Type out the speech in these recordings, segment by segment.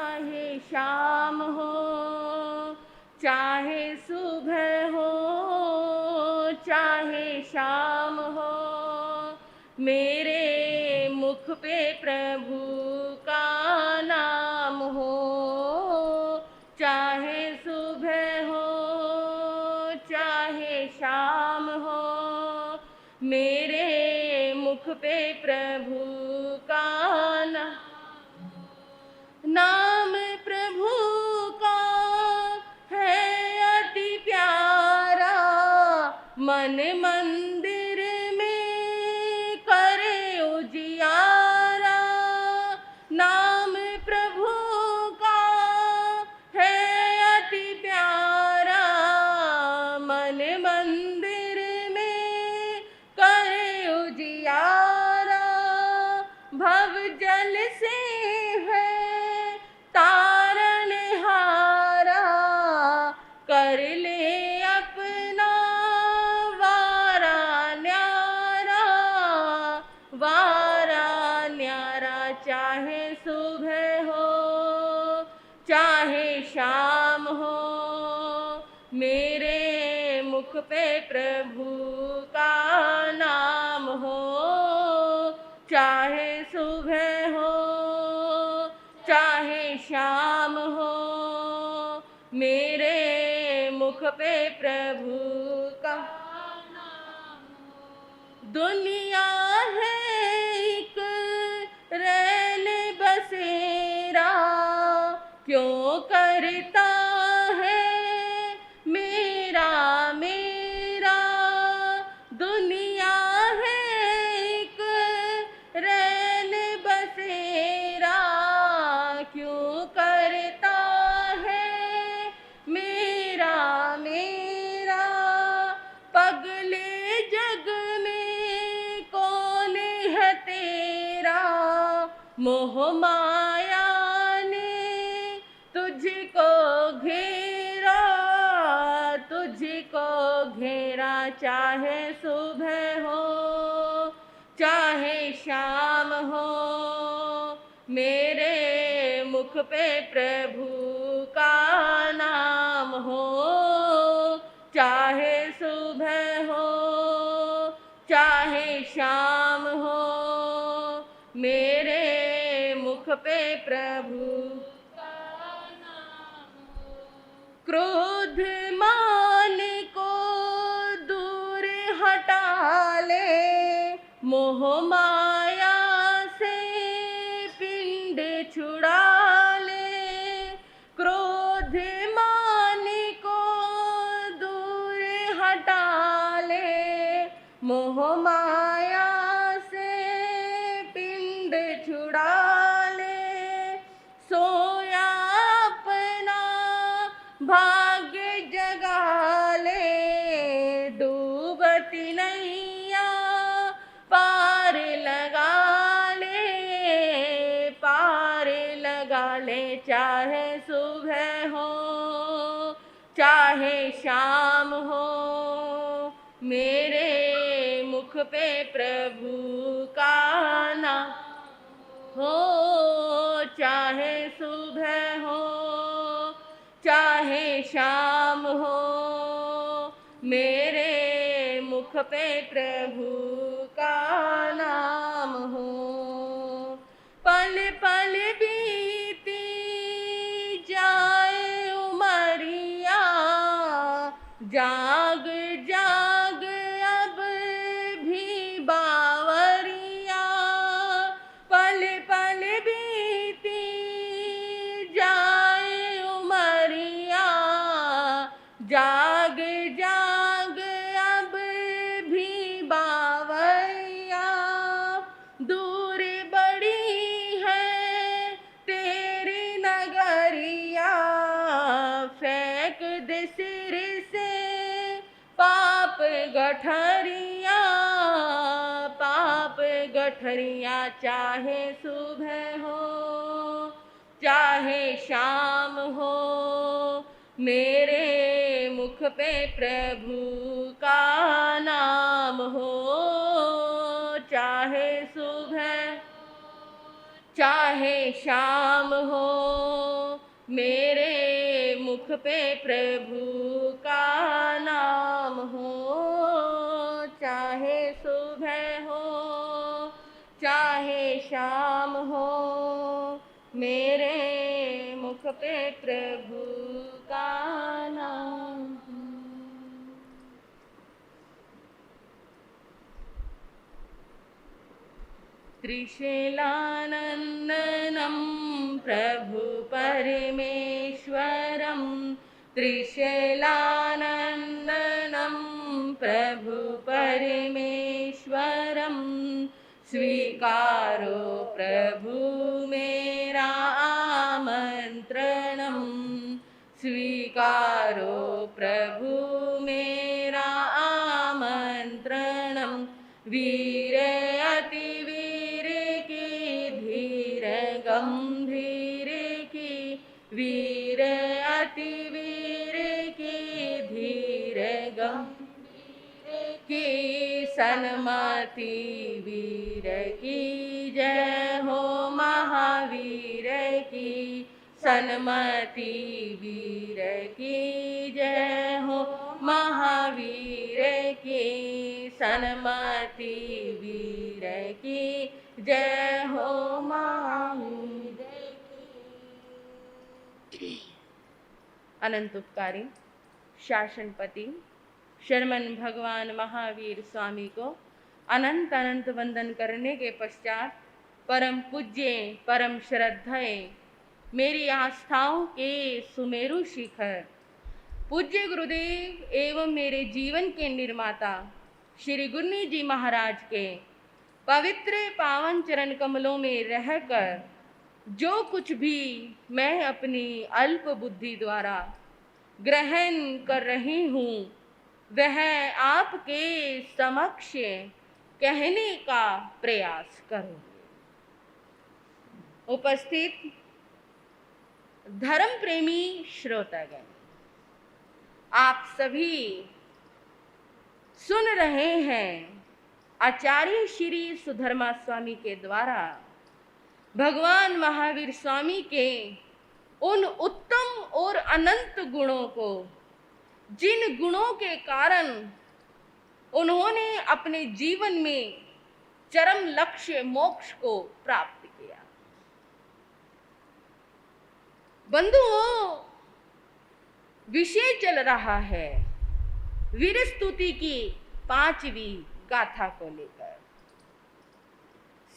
चाहे शाम हो, चाहे सुबह हो, चाहे शाम हो, मेरे मुख पे प्रभु का नाम हो। चाहे सुबह हो, चाहे शाम हो, मेरे मुख पे प्रभु का नाम प्रभु का है अति प्यारा। मन मंदिर में करे उजियारा। नाम प्रभु का है अति प्यारा। मन मंदिर में करे उजियारा। भव जल से कर ले अपना वारा न्यारा। वारा न्यारा चाहे सुबह हो, चाहे शाम हो, मेरे मुख पे प्रभु का नाम हो। चाहे सुबह हो, चाहे शाम हो, मेरे मुख पे प्रभु का नाम हो। दुनिया है एक रैन बसेरा, क्यों करता है मेरा मेरा। दुनिया है एक रैन बसेरा, क्यों करता पगले जग में कौन है तेरा। मोह माया ने तुझको घेरा, तुझको घेरा। चाहे सुबह हो, चाहे शाम हो, मेरे मुख पे प्रभु का नाम हो। चाहे सुबह हो, चाहे शाम हो, मेरे मुख पे प्रभु का नाम हो। क्रोध मान को दूर हटा ले, मोह माया से पिंड छुड़ा ले। क्रोध मान को दूर हटा ले, मोह माया से पिंड छुड़ा ले। सोया अपना भाग्य जगा ले, डूबती नैया पार लगा ले, पार लगा ले। चाहे सुबह हो, चाहे शाम हो, मेरे मुख पे प्रभु का नाम हो। चाहे सुबह हो, चाहे शाम हो, मेरे मुख पे प्रभु का नाम हो। पल पल बीती जाए उमरिया, जाग जाग अब भी बावरिया। पल पल बीती जाए उमरिया, जाग जाग अब भी बावरिया। दूर बड़ी है तेरी नगरिया, फेंक दे सिर से पाप गठरिया, पाप गठरिया। चाहे सुबह हो, चाहे शाम हो, मेरे मुख पे प्रभु का नाम हो। चाहे सुबह, चाहे शाम हो, मेरे मुख पे प्रभु का नाम हो, चाहे सुबह हो चाहे शाम हो, मेरे मुख पे प्रभु का नाम हो। त्रिशैलानन्दनं प्रभु परमेश्वरं, त्रिशैलानन्दनं प्रभु परमेश्वरं, स्वीकारो प्रभु मेरा आमंत्रणं, स्वीकारो प्रभु मेरा आमंत्रणं, वीर अति वीर की धीर गंभीर की, वीर अति वीर की धीर गंभीर की, सन्मति वीर की जय हो महावीर की, सन्मति वीर की जय हो महावीर की, सन्मति वीर की जय हो महावीर की। अनंत उपकारी शासनपति शर्मन भगवान महावीर स्वामी को अनंत अनंत वंदन करने के पश्चात परम पूज्य परम श्रद्धेय मेरी आस्थाओं के सुमेरु शिखर पूज्य गुरुदेव एवं मेरे जीवन के निर्माता श्री गुरनी जी महाराज के पवित्र पावन चरण कमलों में रहकर जो कुछ भी मैं अपनी अल्प बुद्धि द्वारा ग्रहण कर रही हूँ वह आपके समक्ष कहने का प्रयास करूँगी। उपस्थित धर्म प्रेमी श्रोतागण, आप सभी सुन रहे हैं आचार्य श्री सुधर्मा स्वामी के द्वारा भगवान महावीर स्वामी के उन उत्तम और अनंत गुणों को, जिन गुणों के कारण उन्होंने अपने जीवन में चरम लक्ष्य मोक्ष को प्राप्त किया। बंधुओं, विषय चल रहा है वीर स्तुति की 5वीं गाथा को लेकर।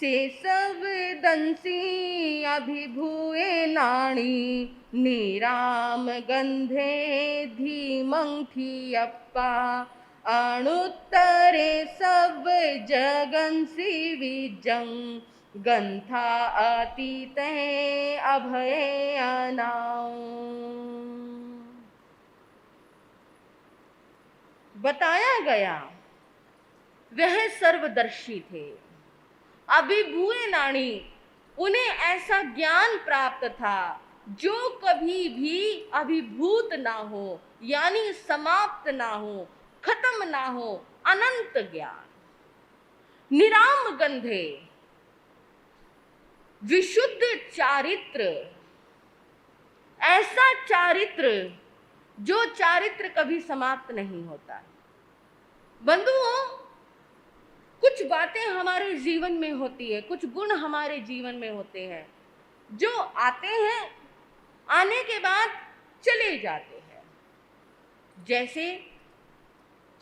से सब दंसी अभिभूए नाणी, निराम गंधे धीमंथी अप्पा, अणुत्तरे सब जगंसी विजंग, गंथा अतीते अभय अनाऊ। बताया गया वह सर्वदर्शी थे, अभिभूए नाणी, उन्हें ऐसा ज्ञान प्राप्त था जो कभी भी अभिभूत ना हो, यानी समाप्त ना हो, खत्म ना हो, अनंत ज्ञान। निराम गंधे, विशुद्ध चारित्र, ऐसा चारित्र जो चारित्र कभी समाप्त नहीं होता। बंधुओं, कुछ बातें हमारे जीवन में होती है, कुछ गुण हमारे जीवन में होते हैं जो आते हैं, आने के बाद चले जाते हैं। जैसे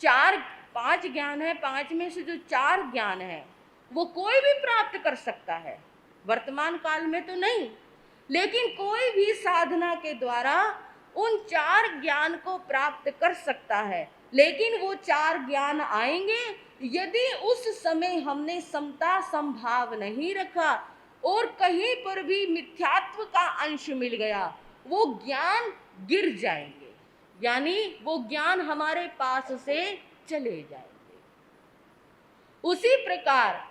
4-5 ज्ञान है, 5 में से जो 4 ज्ञान है वो कोई भी प्राप्त कर सकता है, वर्तमान काल में तो नहीं, लेकिन कोई भी साधना के द्वारा उन 4 ज्ञान को प्राप्त कर सकता है। लेकिन वो 4 ज्ञान आएंगे यदि उस समय हमने समता संभाव नहीं रखा और कहीं पर भी मिथ्यात्व का अंश मिल गया, वो ज्ञान गिर जाएंगे, यानी वो ज्ञान हमारे पास से चले जाएंगे। उसी प्रकार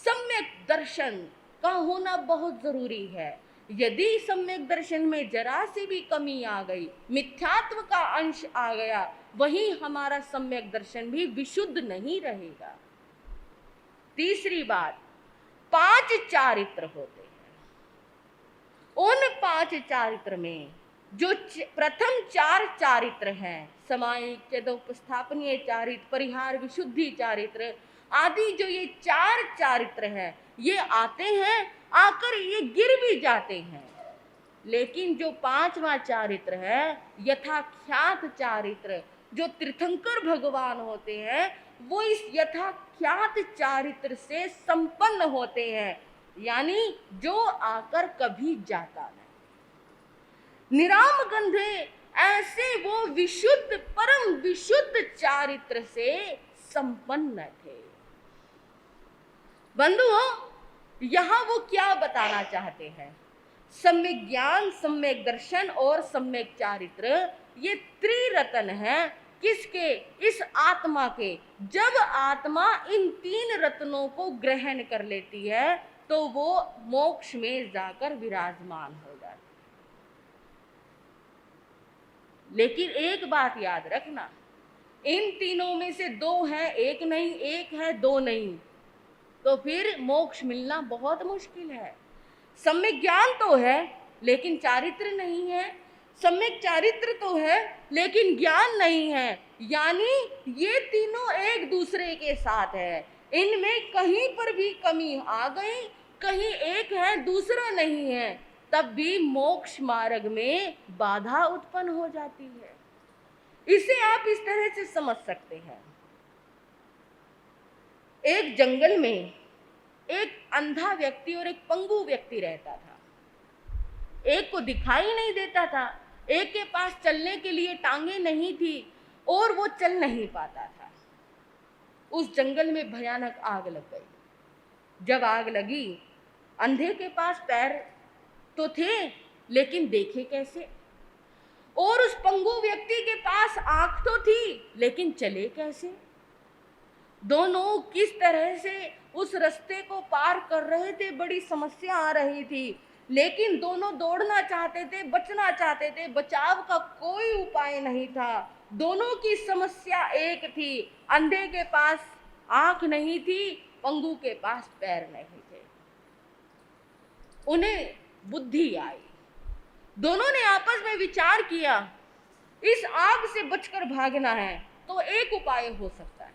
सम्यक दर्शन का होना बहुत जरूरी है। यदि सम्यक दर्शन में जरा सी भी कमी आ गई, मिथ्यात्व का अंश आ गया, वही हमारा सम्यक दर्शन भी विशुद्ध नहीं रहेगा। तीसरी बात, 5 चारित्र होते हैं। उन 5 चारित्र में जो प्रथम 4 चारित्र हैं, सामायिक, चतुष्पस्थापनीय चारित्र, परिहार, विशुद्धि चारित्र आदि, जो ये 4 चारित्र हैं, ये आते हैं, आकर ये गिर भी जाते हैं। लेकिन जो 5वां चारित्र है, यथाख्यात चारित्र, जो तीर्थंकर भगवान होते हैं, वो इस यथाख्यात चारित्र से संपन्न होते हैं, यानी जो आकर कभी जाता नहीं। निराम गंधे, ऐसे वो विशुद्ध, परम विशुद्ध चारित्र से संपन्न थे। बंधुओं, यहां वो क्या बताना चाहते हैं? सम्यक ज्ञान, सम्यक दर्शन और सम्यक चारित्र, ये त्रिरत्न है किसके? इस आत्मा के। जब आत्मा इन 3 रत्नों को ग्रहण कर लेती है तो वो मोक्ष में जाकर विराजमान हो जाती है। लेकिन एक बात याद रखना, इन तीनों में से 2 है, एक नहीं, एक है, 2 नहीं, तो फिर मोक्ष मिलना बहुत मुश्किल है। सम्यक ज्ञान तो है लेकिन चारित्र नहीं है, सम्यक चारित्र तो है लेकिन ज्ञान नहीं है, यानी ये तीनों एक दूसरे के साथ है। इनमें कहीं पर भी कमी आ गई, कहीं एक है दूसरा नहीं है, तब भी मोक्ष मार्ग में बाधा उत्पन्न हो जाती है। इसे आप इस तरह से समझ सकते हैं, एक जंगल में एक अंधा व्यक्ति और एक पंगु व्यक्ति रहता था। एक को दिखाई नहीं देता था, एक के पास चलने के लिए टांगे नहीं थी और वो चल नहीं पाता था। उस जंगल में भयानक आग लग गई। जब आग लगी, अंधे के पास पैर तो थे लेकिन देखे कैसे, और उस पंगु व्यक्ति के पास आंख तो थी लेकिन चले कैसे। दोनों किस तरह से उस रास्ते को पार कर रहे थे, बड़ी समस्या आ रही थी, लेकिन दोनों दौड़ना चाहते थे, बचना चाहते थे, बचाव का कोई उपाय नहीं था। दोनों की समस्या एक थी, अंधे के पास आंख नहीं थी, पंगु के पास पैर नहीं थे। उन्हें बुद्धि आई, दोनों ने आपस में विचार किया, इस आग से बचकर भागना है तो एक उपाय हो सकता है।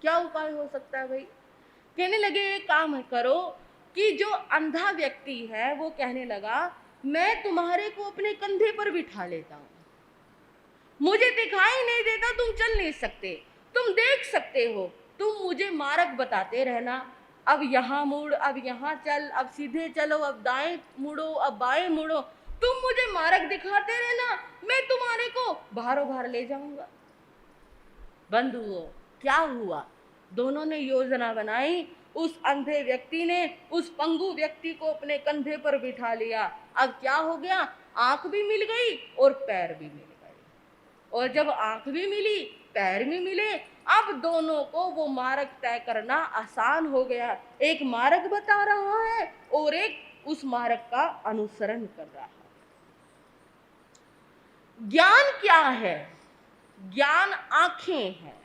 क्या उपाय हो सकता है भाई? कहने लगे, एक काम करो कि जो अंधा व्यक्ति है वो कहने लगा, मैं तुम्हारे को अपने कंधे पर बिठा लेता हूँ, मुझे दिखाई नहीं देता, तुम चल नहीं सकते, तुम देख सकते हो, तुम मुझे मार्ग बताते रहना, अब यहाँ मुड़, अब यहाँ चल, अब सीधे चलो, अब दाएं मुड़ो, अब बाएं मुड़ो, तुम मुझे मार्ग दिखाते रहना, मैं तुम्हारे को भारों भार ले जाऊंगा। बंधुओं, क्या हुआ? दोनों ने योजना बनाई, उस अंधे व्यक्ति ने उस पंगु व्यक्ति को अपने कंधे पर बिठा लिया। अब क्या हो गया? आंख भी मिल गई और पैर भी मिल गए, और जब आंख भी मिली, पैर भी मिले, अब दोनों को वो मार्ग तय करना आसान हो गया। एक मार्ग बता रहा है और एक उस मार्ग का अनुसरण कर रहा है। ज्ञान क्या है? ज्ञान आंखें हैं।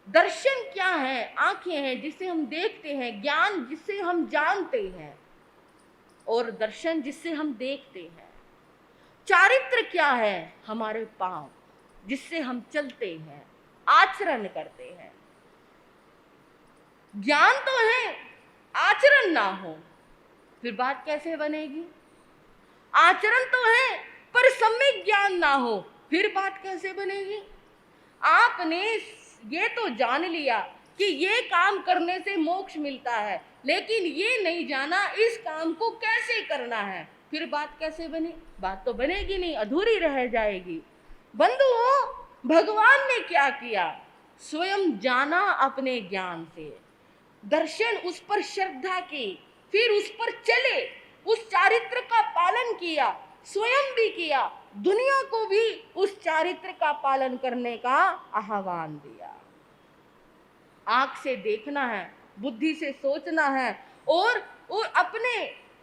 दर्शन क्या है? आंखें हैं जिससे हम देखते हैं, ज्ञान जिससे हम जानते हैं, और दर्शन जिससे हम देखते हैं। चारित्र क्या है? हमारे पांव जिससे हम चलते हैं, आचरण करते हैं। ज्ञान तो है, आचरण ना हो फिर बात कैसे बनेगी? आचरण तो है पर सम्यक ज्ञान ना हो फिर बात कैसे बनेगी? आपने ये तो जान लिया कि ये काम करने से मोक्ष मिलता है, लेकिन ये नहीं जाना इस काम को कैसे करना है, फिर बात कैसे बने? बात तो बनेगी नहीं, अधूरी रह जाएगी। बंधुओं, भगवान ने क्या किया? स्वयं जाना अपने ज्ञान से, दर्शन, उस पर श्रद्धा की, फिर उस पर चले, उस चारित्र का पालन किया, स्वयं भी किया, दुनिया को भी उस चारित्र का पालन करने का आह्वान दिया। आंख से देखना है, बुद्धि से सोचना है, और अपने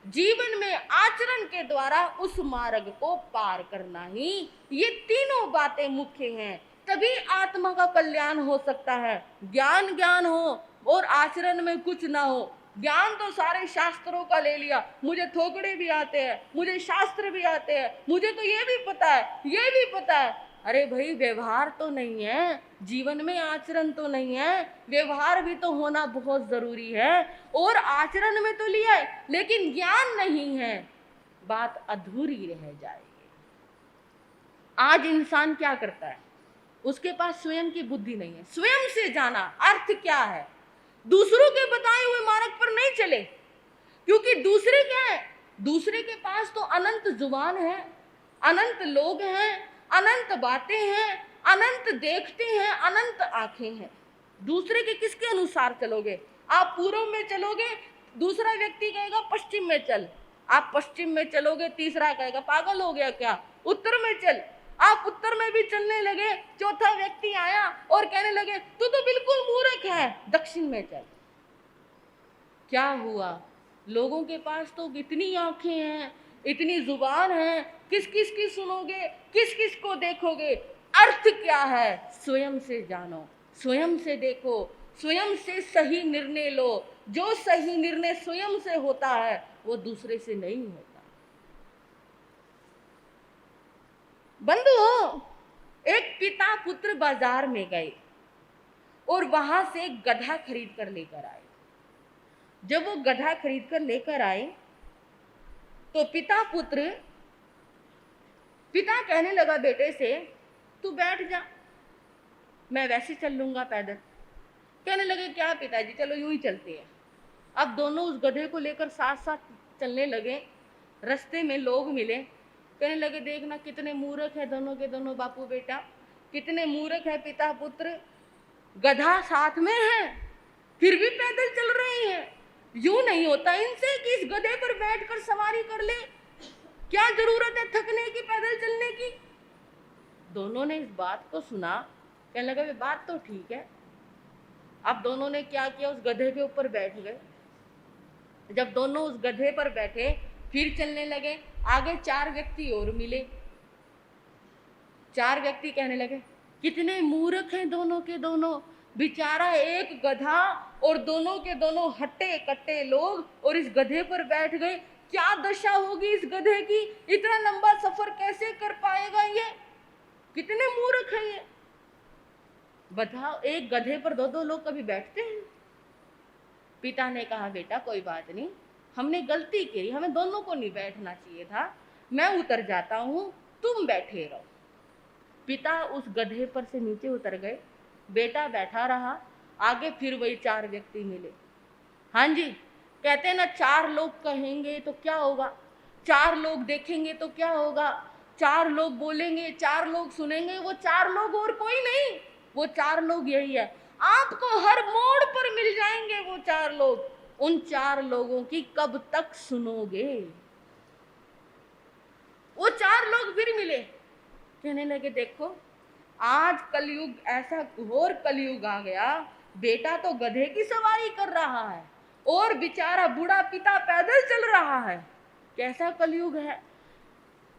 जीवन में आचरण के द्वारा उस मार्ग को पार करना ही, ये तीनों बातें मुख्य हैं। तभी आत्मा का कल्याण हो सकता है। ज्ञान ज्ञान हो और आचरण में कुछ ना हो ज्ञान तो सारे शास्त्रों का ले लिया, मुझे थोकड़े भी आते हैं, मुझे शास्त्र भी आते हैं, मुझे तो ये भी पता है, ये भी पता है। अरे भाई, व्यवहार तो नहीं है, जीवन में आचरण तो नहीं है, व्यवहार भी तो होना बहुत जरूरी है। और आचरण में तो लिया है लेकिन ज्ञान नहीं है, बात अधूरी रह जाएगी। आज इंसान क्या करता है, उसके पास स्वयं की बुद्धि नहीं है। स्वयं से जाना अर्थ क्या है, दूसरों के बताए हुए मार्ग पर नहीं चले, क्योंकि दूसरे क्या है, दूसरे के पास तो अनंत जुबान है, अनंत लोग हैं, अनंत बातें हैं, अनंत देखते हैं, अनंत आंखें हैं। दूसरे के किसके अनुसार चलोगे? आप पूर्व में चलोगे, दूसरा व्यक्ति कहेगा पश्चिम में चल। आप पश्चिम में चलोगे, तीसरा कहेगा पागल हो गया क्या, उत्तर में चल। आप उत्तर में भी चलने लगे, चौथा व्यक्ति आया और कहने लगे तू तो बिल्कुल मूर्ख है, दक्षिण में चल। क्या हुआ? लोगों के पास तो इतनी आंखें हैं, इतनी जुबान है, किस किस की सुनोगे, किस किस को देखोगे? अर्थ क्या है? स्वयं से जानो, स्वयं से देखो, स्वयं से सही निर्णय लो। जो सही निर्णय स्वयं से होता है वो दूसरे से नहीं होता। बंधु, एक पिता पुत्र बाजार में गए और वहां से गधा खरीद कर लेकर आए। जब वो गधा खरीद कर लेकर आए तो पिता कहने लगा बेटे से, तू बैठ जा, मैं वैसे चल लूंगा पैदल। कहने लगे क्या पिताजी, चलो यूं ही चलते हैं। अब दोनों उस गधे को लेकर साथ साथ चलने लगे। रास्ते में लोग मिले, कहने लगे देखना कितने मूर्ख है दोनों के दोनों बापू बेटा, कितने मूर्ख है पिता पुत्र, गधा साथ में है फिर भी पैदल चल रहे हैं। यूं नहीं होता इनसे कि इस गधे पर बैठकर सवारी कर ले, क्या जरूरत है थकने की, पैदल चलने की। दोनों ने इस बात को सुना, कहने लगा ये बात तो ठीक है। अब दोनों ने क्या किया, उस गधे के ऊपर बैठ गए। जब दोनों उस गधे पर बैठे फिर चलने लगे। आगे 4 व्यक्ति और मिले। 4 व्यक्ति कहने लगे कितने मूर्ख हैं दोनों के दोनों, बेचारा एक गधा और दोनों के दोनों हट्टे कट्टे लोग, और इस गधे पर बैठ गए। क्या दशा होगी इस गधे की, इतना लंबा सफर कैसे कर पाएगा ये, कितने मूर्ख है ये। बताओ, एक गधे पर 2-2 लोग कभी बैठते हैं? पिता ने कहा बेटा कोई बात नहीं, हमने गलती की, हमें दोनों को नहीं बैठना चाहिए था, मैं उतर जाता हूँ, तुम बैठे रहो। पिता उस गधे पर से नीचे उतर गए, बेटा बैठा रहा। आगे फिर वही 4 व्यक्ति मिले। हाँ जी, कहते हैं ना 4 लोग कहेंगे तो क्या होगा, 4 लोग देखेंगे तो क्या होगा, 4 लोग बोलेंगे, 4 लोग सुनेंगे। वो 4 लोग और कोई नहीं, वो 4 लोग यही है। आपको हर मोड़ पर मिल जाएंगे वो 4 लोग। उन 4 लोगों की कब तक सुनोगे? वो 4 लोग फिर मिले, कहने लगे देखो आज कलयुग, ऐसा घोर कलयुग आ गया, बेटा तो गधे की सवारी कर रहा है और बेचारा बूढ़ा पिता पैदल चल रहा है। कैसा कलयुग है।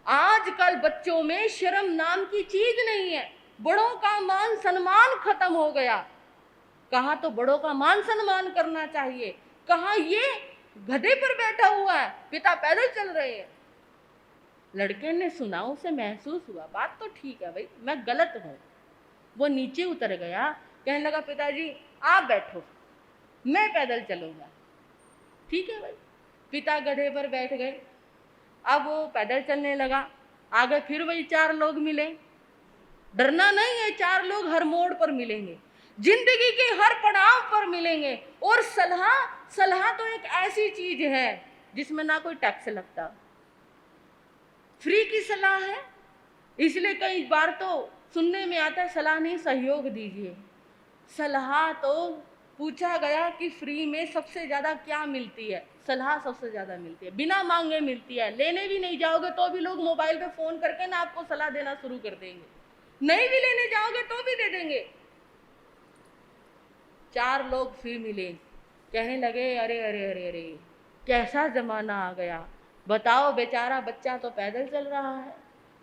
आजकल बच्चों में शर्म नाम की चीज नहीं है, बड़ों का मान सम्मान खत्म हो गया। कहाँ तो बड़ों का मान सम्मान करना चाहिए, कहाँ ये गधे पर बैठा हुआ है, पिता पैदल चल रहे हैं। लड़के ने सुना, उसे महसूस हुआ बात तो ठीक है भाई, मैं गलत हूँ। वो नीचे उतर गया, कहने लगा पिताजी आप बैठो, मैं पैदल चलूंगा। ठीक है भाई, पिता गधे पर बैठ गए। अब वो पैदल चलने लगा। आगे फिर वही 4 लोग मिले। डरना नहीं है, 4 लोग हर मोड़ पर मिलेंगे, जिंदगी के हर पड़ाव पर मिलेंगे। और सलाह तो एक ऐसी चीज है जिसमें ना कोई टैक्स लगता, फ्री की सलाह है। इसलिए कई बार तो सुनने में आता है सलाह नहीं सहयोग दीजिए। सलाह तो पूछा गया कि फ्री में सबसे ज्यादा क्या मिलती है, सलाह सबसे ज्यादा मिलती है, बिना मांगे मिलती है। लेने भी नहीं जाओगे तो भी लोग मोबाइल पे फोन करके ना आपको सलाह देना शुरू कर देंगे, नहीं भी लेने जाओगे तो भी दे देंगे। 4 लोग फिर मिले, कहने लगे अरे अरे अरे अरे कैसा जमाना आ गया, बताओ बेचारा बच्चा तो पैदल चल रहा है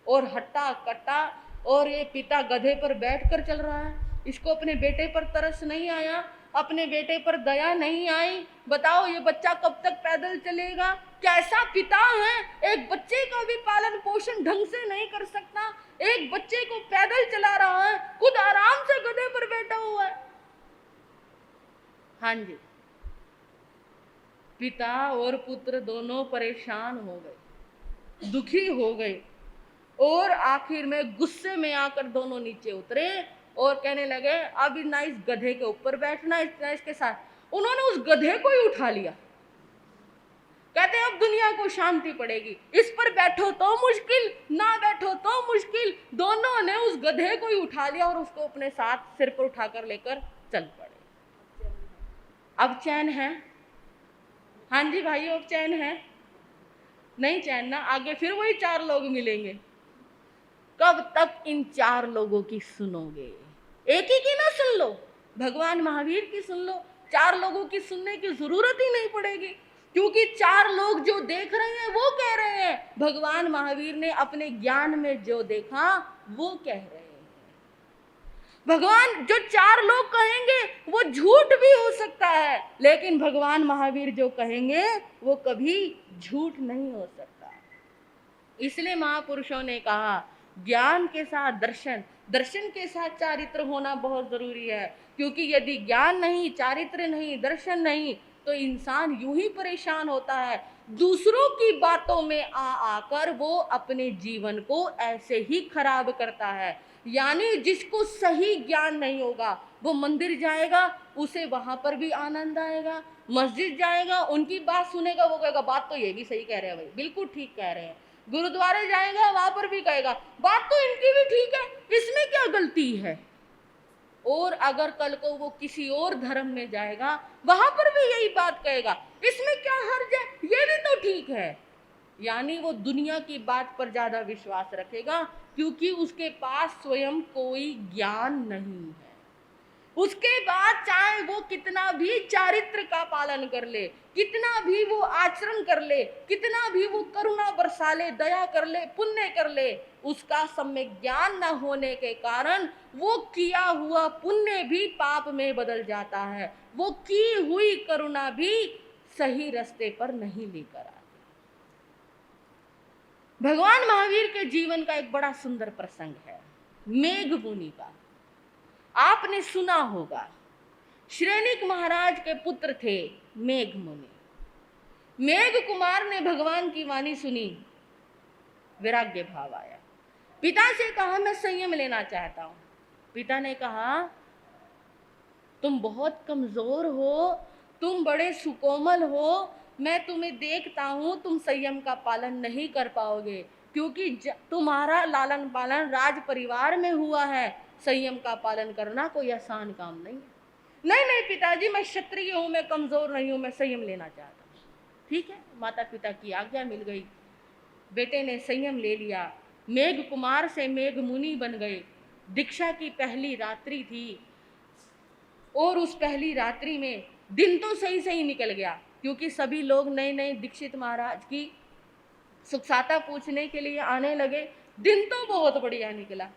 और हट्टा कट्टा, और ये पिता गधे पर बैठकर चल रहा है। इसको अपने बेटे पर तरस नहीं आया अपने बेटे पर दया नहीं आई। बताओ ये बच्चा कब तक पैदल चलेगा? कैसा पिता है, एक बच्चे का भी पालन पोषण ढंग से नहीं कर सकता, एक बच्चे को पैदल चला रहा है, खुद आराम से गधे पर बैठा हुआ है। हाँ जी, पिता और पुत्र दोनों परेशान हो गए, दुखी हो गए, और आखिर में गुस्से में आकर दोनों नीचे उतरे और कहने लगे अब ना इस गधे के ऊपर बैठना, इतना इसके साथ। उन्होंने उस गधे को ही उठा लिया। कहते हैं अब दुनिया को शांति पड़ेगी, इस पर बैठो तो मुश्किल, ना बैठो तो मुश्किल। दोनों ने उस गधे को ही उठा लिया और उसको अपने साथ सिर पर उठाकर लेकर चल पड़े। अब चैन है? हाँ जी भाइयों, अब चैन है? नहीं चैन ना, आगे फिर वही 4 लोग मिलेंगे। कब तक इन 4 लोगों की सुनोगे? एक ही की ना सुन लो, भगवान महावीर की सुन लो। 4 लोगों की सुनने की जरूरत ही नहीं पड़ेगी, क्योंकि 4 लोग जो देख रहे हैं वो कह रहे हैं, भगवान महावीर ने अपने ज्ञान में जो देखा वो कह रहे हैं। भगवान जो 4 लोग कहेंगे वो झूठ भी हो सकता है, लेकिन भगवान महावीर जो कहेंगे वो कभी झूठ नहीं हो सकता। इसलिए महापुरुषों ने कहा ज्ञान के साथ दर्शन, दर्शन के साथ चारित्र होना बहुत जरूरी है। क्योंकि यदि ज्ञान नहीं, चारित्र नहीं, दर्शन नहीं, तो इंसान यूं ही परेशान होता है। दूसरों की बातों में आकर वो अपने जीवन को ऐसे ही खराब करता है। यानी जिसको सही ज्ञान नहीं होगा वो मंदिर जाएगा, उसे वहां पर भी आनंद आएगा, मस्जिद जाएगा, उनकी बात सुनेगा, वो कहेगा बात तो ये भी सही कह रहे हैं भाई, बिल्कुल ठीक कह रहे हैं। गुरुद्वारे जाएगा, वहां पर भी कहेगा बात तो इनकी भी ठीक है, इसमें क्या गलती है। और अगर कल को वो किसी और धर्म में जाएगा, वहां पर भी यही बात कहेगा, इसमें क्या हर्ज है, ये भी तो ठीक है। यानी वो दुनिया की बात पर ज्यादा विश्वास रखेगा, क्योंकि उसके पास स्वयं कोई ज्ञान नहीं है। उसके बाद चाहे वो कितना भी चारित्र का पालन कर ले, कितना भी वो आचरण कर ले, कितना भी वो करुणा बरसा ले, दया कर ले, पुण्य कर ले, उसका सम्यक ज्ञान न होने के कारण वो किया हुआ पुण्य भी पाप में बदल जाता है, वो की हुई करुणा भी सही रास्ते पर नहीं लेकर आती। भगवान महावीर के जीवन का एक बड़ा सुंदर प्रसंग है, मेघ मुनि का। आपने सुना होगा, श्रेणिक महाराज के पुत्र थे मेघ मुनि। मेघ कुमार ने भगवान की वाणी सुनी, वैराग्य भाव आया। पिता से कहा मैं संयम लेना चाहता हूं। पिता ने कहा तुम बहुत कमजोर हो, तुम बड़े सुकोमल हो, मैं तुम्हें देखता हूं तुम संयम का पालन नहीं कर पाओगे, क्योंकि तुम्हारा लालन पालन राज परिवार में हुआ है, संयम का पालन करना कोई आसान काम नहीं है। नहीं नहीं पिताजी, मैं क्षत्रिय हूं, मैं कमजोर नहीं हूं, मैं संयम लेना चाहता हूं। ठीक है, माता पिता की आज्ञा मिल गई, बेटे ने संयम ले लिया, मेघ कुमार से मेघ मुनि बन गए। दीक्षा की पहली रात्रि थी, और उस पहली रात्रि में दिन तो सही सही निकल गया, क्योंकि सभी लोग नए नए दीक्षित महाराज की सुखसाता पूछने के लिए आने लगे। दिन तो बहुत बढ़िया निकला।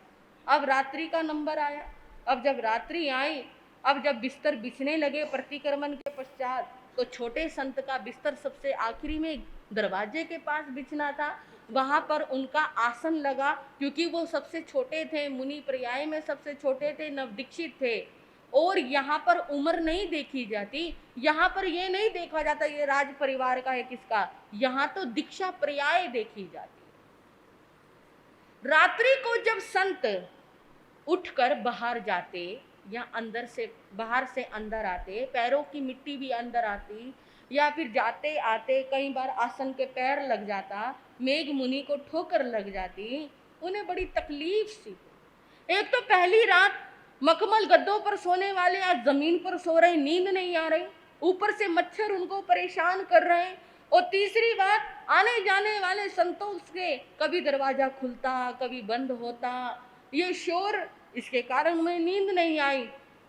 अब रात्रि का नंबर आया। अब जब रात्रि आई, अब जब बिस्तर बिछने लगे प्रतिक्रमण के पश्चात, तो छोटे संत का बिस्तर सबसे आखिरी में दरवाजे के पास बिछना था। वहां पर उनका आसन लगा, क्योंकि वो सबसे छोटे थे, मुनि पर्याय में सबसे छोटे थे, नवदीक्षित थे। और यहाँ पर उम्र नहीं देखी जाती, यहाँ पर ये नहीं देखा जाता ये राज परिवार का है किसका, यहाँ तो दीक्षा पर्याय देखी जाती। रात्रि को जब संत उठकर बाहर जाते या अंदर से बाहर से अंदर आते, पैरों की मिट्टी भी अंदर आती, या फिर जाते आते कई बार आसन के पैर लग जाता, मेघ मुनि को ठोकर लग जाती, उन्हें बड़ी तकलीफ सी। एक तो पहली रात मखमल गद्दों पर सोने वाले आज जमीन पर सो रहे, नींद नहीं आ रही, ऊपर से मच्छर उनको परेशान कर रहे हैं। और तीसरी बात, आने जाने वाले संतों से कभी दरवाजा खुलता कभी बंद होता, ये शोर, इसके कारण उन्हें नींद नहीं आई।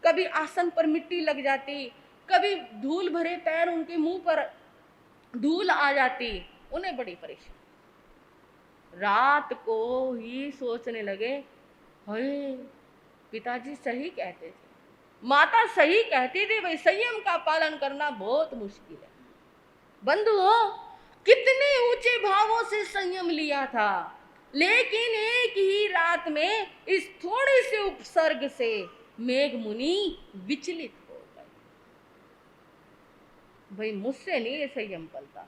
कभी आसन पर मिट्टी लग जाती, कभी धूल भरे पैर, उनके मुंह पर धूल आ जाती, उन्हें बड़ी परेशानी। रात को ही सोचने लगे, हाय पिताजी सही कहते थे, माता सही कहती थी, भाई संयम का पालन करना बहुत मुश्किल है। बंधुओं, कितने ऊंचे भावों से संयम लिया था, लेकिन एक ही रात में इस थोड़े से उपसर्ग से मेघ मुनि विचलित हो गए। भाई मुझसे नहीं ये संयम पलता,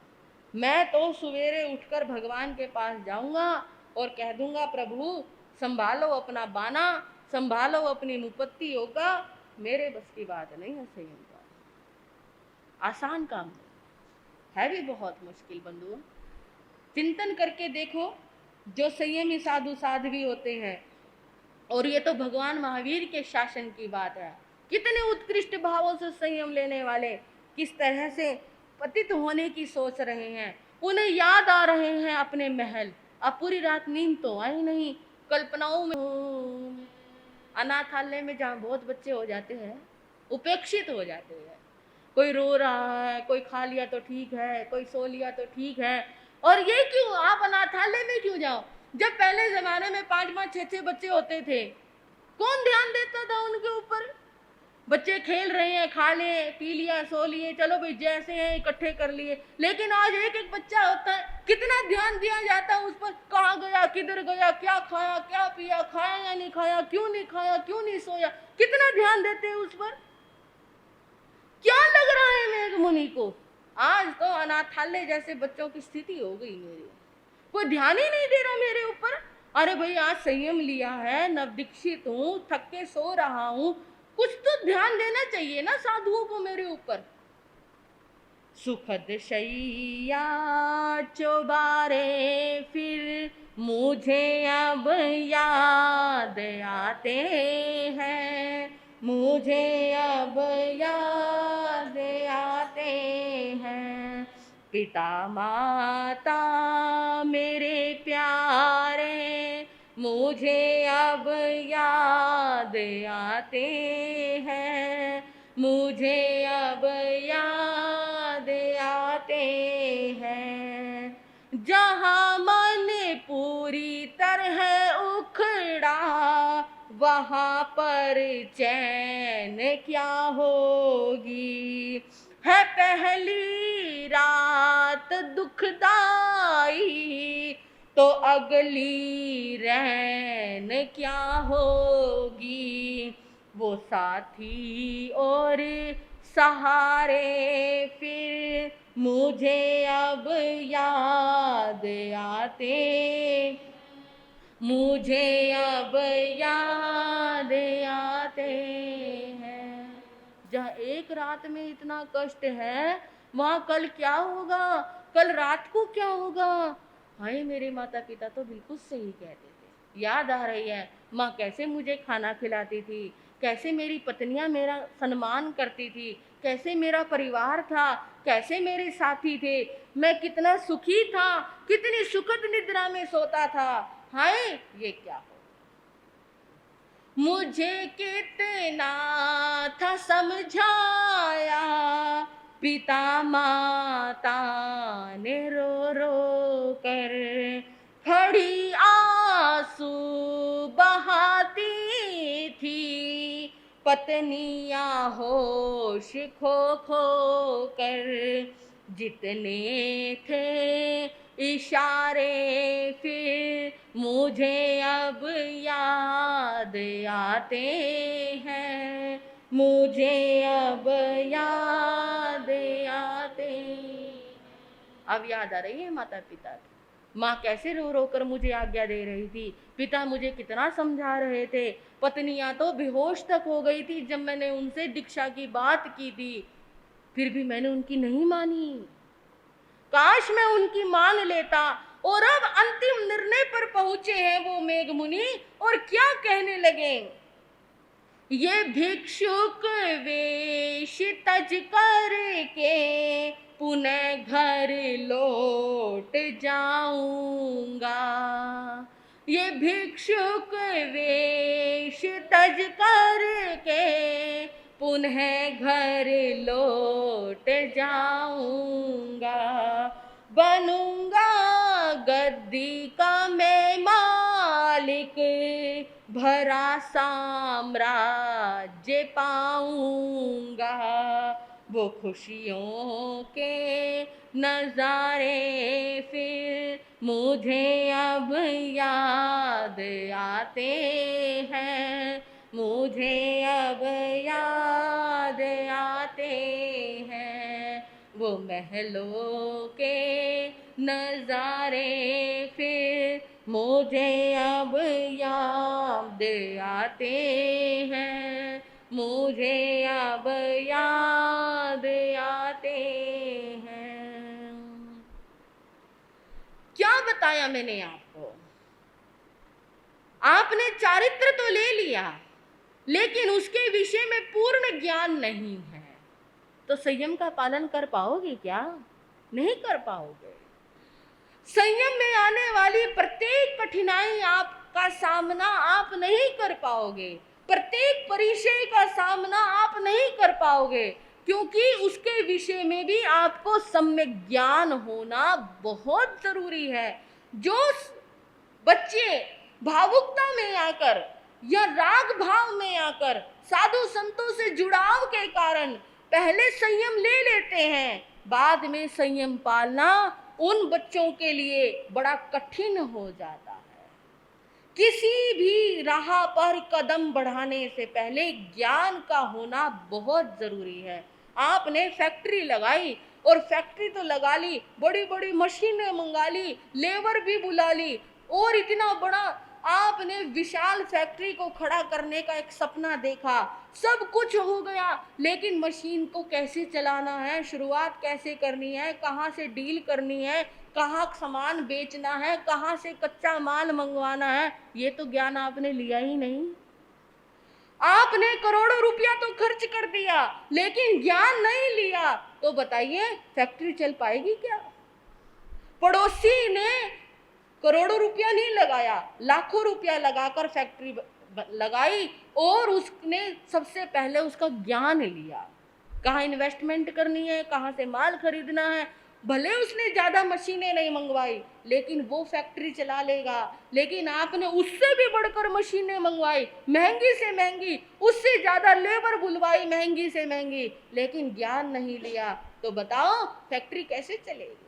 मैं तो सवेरे उठकर भगवान के पास जाऊंगा और कह दूंगा, प्रभु संभालो अपना बाना, संभालो अपनी मुपत्ति होगा, मेरे बस की बात नहीं है संयम का। आसान काम है भी बहुत मुश्किल। बंधुओं, चिंतन करके देखो, जो संयमी साधु साध्वी होते हैं, और ये तो भगवान महावीर के शासन की बात है, कितने उत्कृष्ट भावों से संयम लेने वाले किस तरह से पतित होने की सोच रहे हैं। उन्हें याद आ रहे हैं अपने महल। अब पूरी रात नींद तो आई नहीं, कल्पनाओं में, अनाथालय में जहाँ बहुत बच्चे हो जाते हैं, उपेक्षित हो जाते हैं, कोई रो रहा है, कोई खा लिया तो ठीक है, कोई सो लिया तो ठीक है। और ये क्यों, आप अनाथालय में क्यों जाओ? जब पहले जमाने में 5-5, 6-6 बच्चे होते थे, कौन ध्यान देता था उनके ऊपर? बच्चे खेल रहे हैं, खा लिए, पी लिया, सो लिए, चलो भाई जैसे हैं इकट्ठे कर लिए। लेकिन आज एक एक बच्चा होता है, कितना ध्यान दिया जाता है उस पर, कहाँ गया, किधर गया, क्या खाया, क्या पिया, खाया या नहीं खाया, क्यों नहीं खाया, क्यों नहीं सोया, कितना ध्यान देते हैं उस पर। क्या लग रहा है मेघ मुनि को? आज तो अनाथालय जैसे बच्चों की स्थिति हो गई मेरी, कोई ध्यान ही नहीं दे रहा मेरे ऊपर। अरे भाई आज संयम लिया है, नवदीक्षित हूँ, थक के सो रहा हूँ, कुछ तो ध्यान देना चाहिए ना साधुओं को मेरे ऊपर। सुखद शैया चौबारे फिर मुझे अब याद आते हैं, मुझे अब याद आते हैं। पिता माता मेरे प्यारे मुझे अब याद आते हैं, मुझे अब याद आते हैं। जहाँ मन पूरी तरह उखड़ा, वहाँ पर चैन क्या होगी। है पहली रात दुखदाई, तो अगली रैन क्या होगी। वो साथी और सहारे फिर मुझे अब याद आते, मुझे अब याद आते हैं। जहाँ एक रात में इतना कष्ट है, वहाँ कल क्या होगा, कल रात को क्या होगा। हाय, मेरे माता पिता तो बिल्कुल सही कहते थे। याद आ रही है माँ कैसे मुझे खाना खिलाती थी, कैसे मेरी पत्नियां मेरा सम्मान करती थी, कैसे मेरा परिवार था, कैसे मेरे साथी थे, मैं कितना सुखी था, कितनी सुखद निद्रा में सोता था। हाय, ये क्या हो। मुझे कितना था समझाया, पिता माता ने रो रो कर, खड़ी आंसू बहाती थी, पत्नियां होश खो खो कर। जितने थे इशारे फिर मुझे अब याद आते हैं, मुझे अब याद आते। अब याद आ रही है माता पिता की। माँ कैसे रो रो कर मुझे आज्ञा दे रही थी, पिता मुझे कितना समझा रहे थे, पत्नियां तो बेहोश तक हो गई थी जब मैंने उनसे दीक्षा की बात की थी, फिर भी मैंने उनकी नहीं मानी। काश मैं उनकी मान लेता। और अब अंतिम निर्णय पर पहुंचे हैं वो मेघ मुनि, और क्या कहने लगे। ये भिक्षुक वेश तज करके पुनः घर लौट जाऊंगा। ये भिक्षुक वेश तज करके पुनः घर लौट जाऊंगा। बनूंगा गद्दी का मैं मालिक, भरा साम्राज्य जे पाऊंगा वो खुशियों के नजारे फिर मुझे अब याद आते हैं, मुझे अब याद आते हैं। वो महलों के नजारे फिर मुझे अब याद आते हैं, मुझे अब याद आते हैं। क्या बताया मैंने आपको? आपने चारित्र तो ले लिया, लेकिन उसके विषय में पूर्ण ज्ञान नहीं है, तो संयम का पालन कर पाओगे क्या? नहीं कर पाओगे। संयम में आने वाली प्रत्येक कठिनाई आपका सामना आप नहीं कर पाओगे, प्रत्येक परिचय का सामना आप नहीं कर पाओगे, क्योंकि उसके विषय में भी आपको सम्यक ज्ञान होना बहुत जरूरी है। जो बच्चे भावुकता में आकर या राग भाव में आकर साधु संतों से जुड़ाव के कारण पहले संयम ले लेते हैं, बाद में संयम पालना उन बच्चों के लिए बड़ा कठिन हो जाता है। किसी भी राह पर कदम बढ़ाने से पहले ज्ञान का होना बहुत जरूरी है। आपने फैक्ट्री लगाई और फैक्ट्री तो लगा ली, बड़ी बड़ी मशीनें मंगा ली, लेबर भी बुला ली और इतना बड़ा आपने विशाल फैक्ट्री को खड़ा करने का एक सपना देखा, सब कुछ हो गया, लेकिन मशीन को कैसे चलाना है, शुरुआत कैसे करनी है, कहाँ से डील करनी है, कहाँ सामान बेचना है, कहाँ से कच्चा माल मंगवाना है, ये तो ज्ञान आपने लिया ही नहीं। आपने करोड़ों रुपया तो खर्च कर दिया, लेकिन ज्ञान नहीं लिया, तो बताइए फैक्ट्री चल पाएगी क्या? पड़ोसी ने करोड़ों रुपया नहीं लगाया, लाखों रुपया लगाकर फैक्ट्री लगाई और उसने सबसे पहले उसका ज्ञान लिया, कहाँ इन्वेस्टमेंट करनी है, कहाँ से माल खरीदना है। भले उसने ज्यादा मशीनें नहीं मंगवाई, लेकिन वो फैक्ट्री चला लेगा। लेकिन आपने उससे भी बढ़कर मशीनें मंगवाई, महंगी से महंगी, उससे ज्यादा लेबर बुलवाई, महंगी से महंगी, लेकिन ज्ञान नहीं लिया, तो बताओ फैक्ट्री कैसे चलेगी?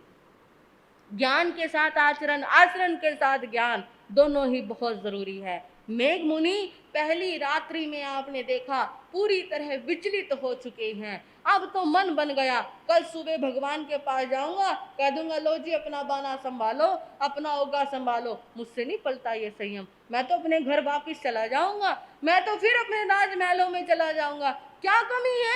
ज्ञान के साथ आचरण, आचरण के साथ ज्ञान, दोनों ही बहुत जरूरी है। मेघ मुनि पहली रात्रि में आपने देखा पूरी तरह विचलित हो चुके हैं। अब तो मन बन गया, कल सुबह भगवान के पास जाऊंगा, कह दूंगा लो जी अपना बाना संभालो, अपना ओगा संभालो, मुझसे नहीं पलता ये संयम, मैं तो अपने घर वापिस चला जाऊंगा, मैं तो फिर अपने राजमहलों में चला जाऊंगा। क्या कमी है?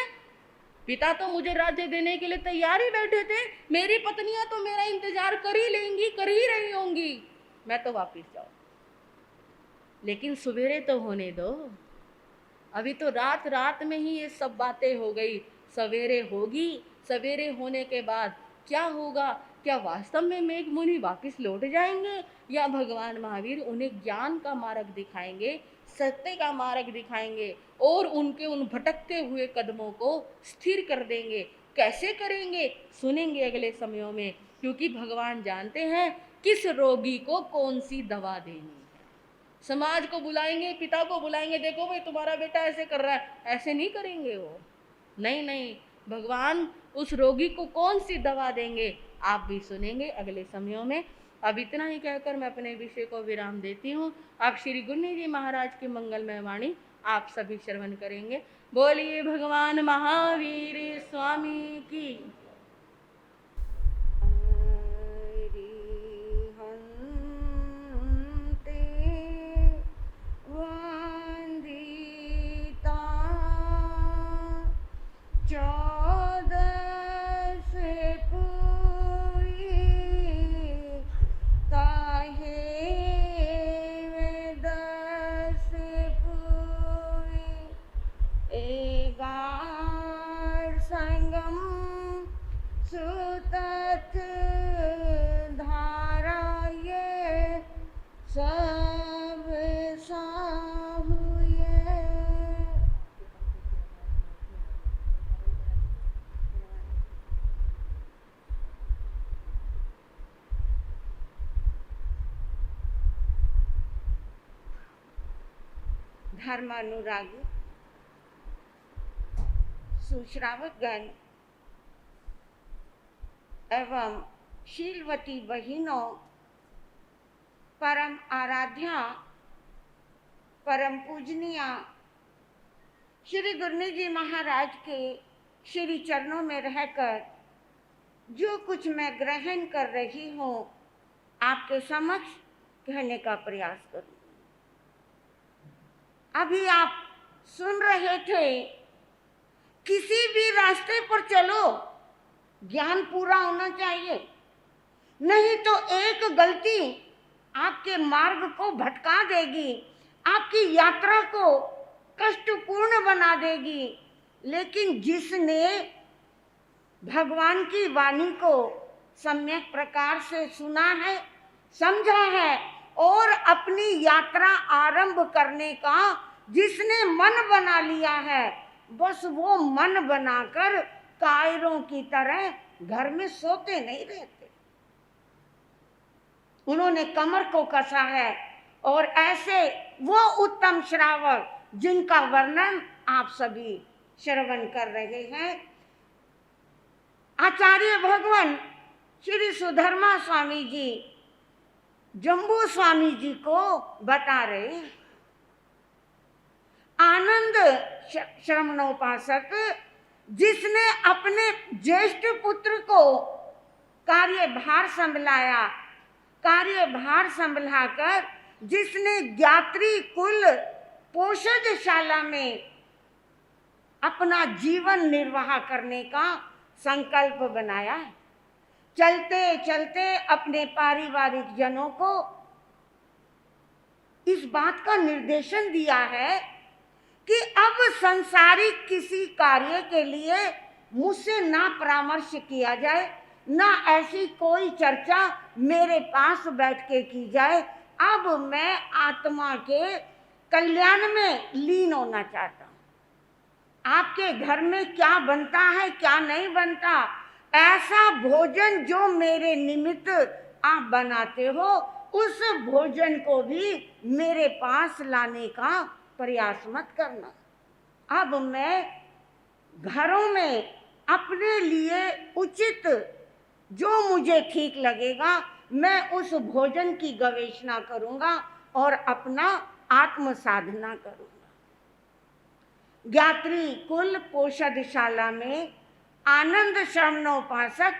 पिता तो मुझे राज्य देने के लिए तैयार ही बैठे थे, मेरी पत्नियां तो मेरा इंतजार कर ही लेंगी, कर ही रही होंगी, मैं तो वापिस जाऊं। लेकिन सवेरे तो होने दो, अभी तो रात रात में ही ये सब बातें हो गई, सवेरे होगी, सवेरे होने के बाद क्या होगा? क्या वास्तव में मेघ मुनि वापिस लौट जाएंगे, या भगवान महावीर उन्हें ज्ञान का मार्ग दिखाएंगे, सत्य का मार्ग दिखाएंगे और उनके उन भटकते हुए कदमों को स्थिर कर देंगे? कैसे करेंगे, सुनेंगे अगले समयों में, क्योंकि भगवान जानते हैं किस रोगी को कौन सी दवा देनी है। समाज को बुलाएंगे, पिता को बुलाएंगे, देखो भाई तुम्हारा बेटा ऐसे कर रहा है, ऐसे नहीं करेंगे वो, नहीं नहीं, भगवान उस रोगी को कौन सी दवा देंगे आप भी सुनेंगे अगले समयों में। अब इतना ही कहकर मैं अपने विषय को विराम देती हूँ। आप श्री गुन्नी जी महाराज की मंगलमय वाणी आप सभी श्रवण करेंगे। बोलिए भगवान महावीर स्वामी की। धर्मानुरागी सुश्रावकगण एवं शीलवती बहिनों, परम आराध्या, परम पूजनीय श्री गुरु जी महाराज के श्री चरणों में रहकर जो कुछ मैं ग्रहण कर रही हूँ आपके समक्ष कहने का प्रयास करूँ। अभी आप सुन रहे थे, किसी भी रास्ते पर चलो ज्ञान पूरा होना चाहिए, नहीं तो एक गलती आपके मार्ग को भटका देगी, आपकी यात्रा को कष्टपूर्ण बना देगी। लेकिन जिसने भगवान की वाणी को सम्यक प्रकार से सुना है, समझा है और अपनी यात्रा आरंभ करने का जिसने मन बना लिया है, बस वो मन बनाकर कायरों की तरह घर में सोते नहीं रहते। उन्होंने कमर को कसा है और ऐसे वो उत्तम श्रावक जिनका वर्णन आप सभी श्रवण कर रहे हैं, आचार्य भगवान श्री सुधर्मा स्वामी जी जम्बू स्वामी जी को बता रहे। आनंद श्रमणोपासक जिसने अपने ज्येष्ठ पुत्र को कार्यभार संभलाया, कार्यभार संभलाकर जिसने ज्ञात्री कुल पोषदशाला में अपना जीवन निर्वाह करने का संकल्प बनाया, चलते चलते अपने पारिवारिक जनों को इस बात का निर्देशन दिया है कि अब संसारिक किसी कार्य के लिए मुझसे ना परामर्श किया जाए, ना ऐसी कोई चर्चा मेरे पास बैठ के की जाए। अब मैं आत्मा के कल्याण में लीन होना चाहता हूँ। आपके घर में क्या बनता है, क्या नहीं बनता, ऐसा भोजन जो मेरे निमित्त आप बनाते हो, उस भोजन को भी मेरे पास लाने का प्रयास मत करना। अब मैं घरों में अपने लिए उचित जो मुझे ठीक लगेगा, मैं उस भोजन की गवेषणा करूंगा और अपना आत्म साधना करूंगा। ज्ञात्री कुल पोषदशाला में आनंद श्रमणोपासक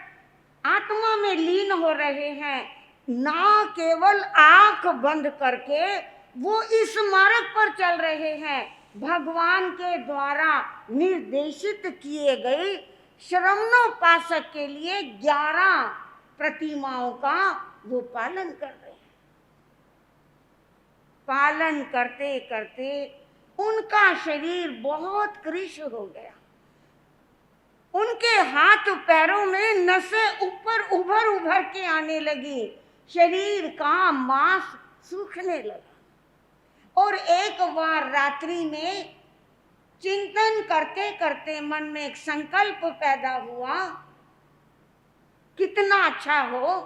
आत्मा में लीन हो रहे हैं। ना केवल आंख बंद करके वो इस मार्ग पर चल रहे हैं, भगवान के द्वारा निर्देशित किए गए श्रमणोपासक के लिए 11 प्रतिमाओं का वो पालन कर रहे हैं। पालन करते करते उनका शरीर बहुत कृश हो गया, उनके हाथ पैरों में नसें ऊपर उभर उभर के आने लगी, शरीर का मांस सूखने लगा। और एक बार रात्रि में चिंतन करते करते मन में एक संकल्प पैदा हुआ, कितना अच्छा हो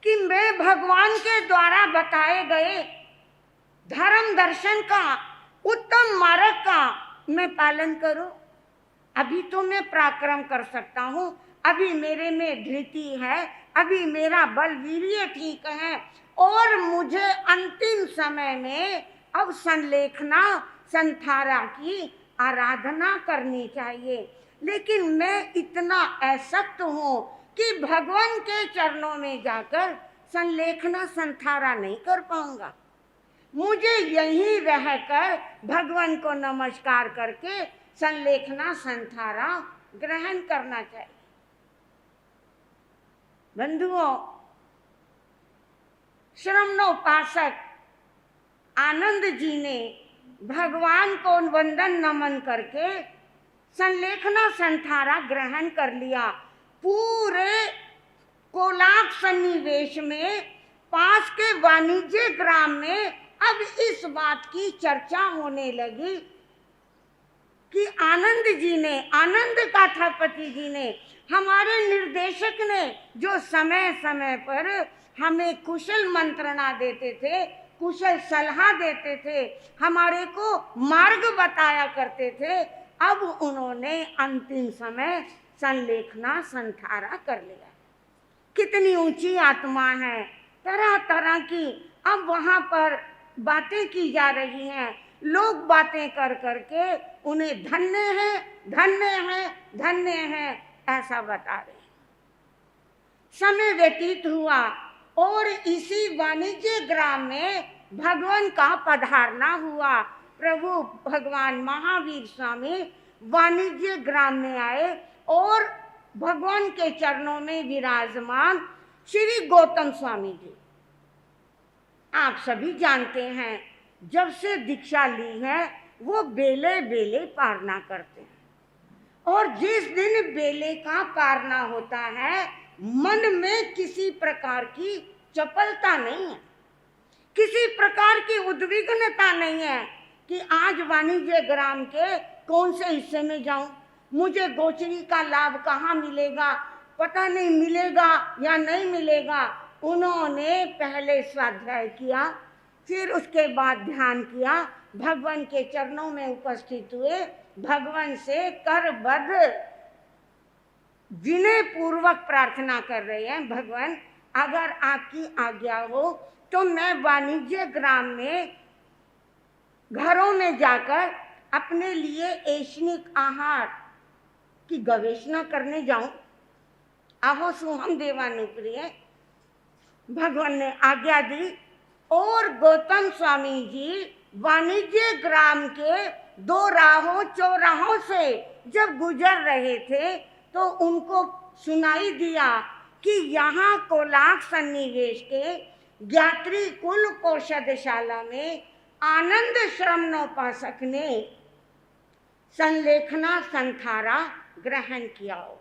कि मैं भगवान के द्वारा बताए गए धर्म दर्शन का, उत्तम मार्ग का मैं पालन करूं। अभी तो मैं पराक्रम कर सकता हूं, अभी मेरे में धृति है, अभी मेरा बल वीर्य ठीक है, और मुझे अंतिम समय में अब संलेखना संथारा की आराधना करनी चाहिए। लेकिन मैं इतना असक्त हूँ कि भगवान के चरणों में जाकर संलेखना संथारा नहीं कर पाऊंगा। मुझे यहीं रहकर भगवान को नमस्कार करके संलेखना संथारा ग्रहण करना चाहिए। बंधुओं, श्रमणोपासक आनंद जी ने भगवान को वंदन नमन करके संलेखना संथारा ग्रहण कर लिया। पूरे कोलाक सन्निवेश में पास के वाणिज्य ग्राम में अब इस बात की चर्चा होने लगी कि आनंद जी ने, आनंद काठापति जी ने, हमारे निर्देशक ने जो समय समय पर हमें कुशल मंत्रणा देते थे, कुशल सलाह देते थे, हमारे को मार्ग बताया करते थे, अब उन्होंने अंतिम समय संलेखना संथारा कर लिया। कितनी ऊंची आत्मा है, तरह तरह की अब वहां पर बातें की जा रही हैं। लोग बातें कर करके उन्हें धन्य है, धन्य है, धन्य है ऐसा बता रहे हैं। समय व्यतीत हुआ और इसी वाणिज्य ग्राम में भगवान का पधारना हुआ। प्रभु भगवान महावीर स्वामी वाणिज्य ग्राम में आए और भगवान के चरणों में विराजमान श्री गौतम स्वामी जी, आप सभी जानते हैं, जब से दीक्षा ली है वो बेले बेले पारना करते हैं। और जिस दिन बेले का पारना होता है, मन में किसी प्रकार की चपलता नहीं है, किसी प्रकार की उद्विग्नता नहीं है कि आज वाणिज्य ग्राम के कौन से हिस्से में जाऊं, मुझे गोचरी का लाभ कहाँ मिलेगा, पता नहीं मिलेगा या नहीं मिलेगा। उन्होंने पहले स्वाध्याय किया, फिर उसके बाद ध्यान किया, भगवान के चरणों में उपस्थित हुए, भगवान से करबद्ध विनय पूर्वक प्रार्थना कर रहे हैं, भगवान अगर आपकी आज्ञा हो तो मैं वाणिज्य ग्राम में घरों में जाकर अपने लिए ऐशनिक आहार की गवेषणा करने जाऊं। आहो सुहम देवानुप्रिय, भगवान ने आज्ञा दी और गौतम स्वामी जी वाणिज्य ग्राम के दो राहों चौराहों से जब गुजर रहे थे तो उनको सुनाई दिया कि यहाँ कोलाक सन्निवेश के ज्ञात्री कुल पौषधशाला में आनंद श्रमणोपासक ने संलेखना संथारा ग्रहण किया हो।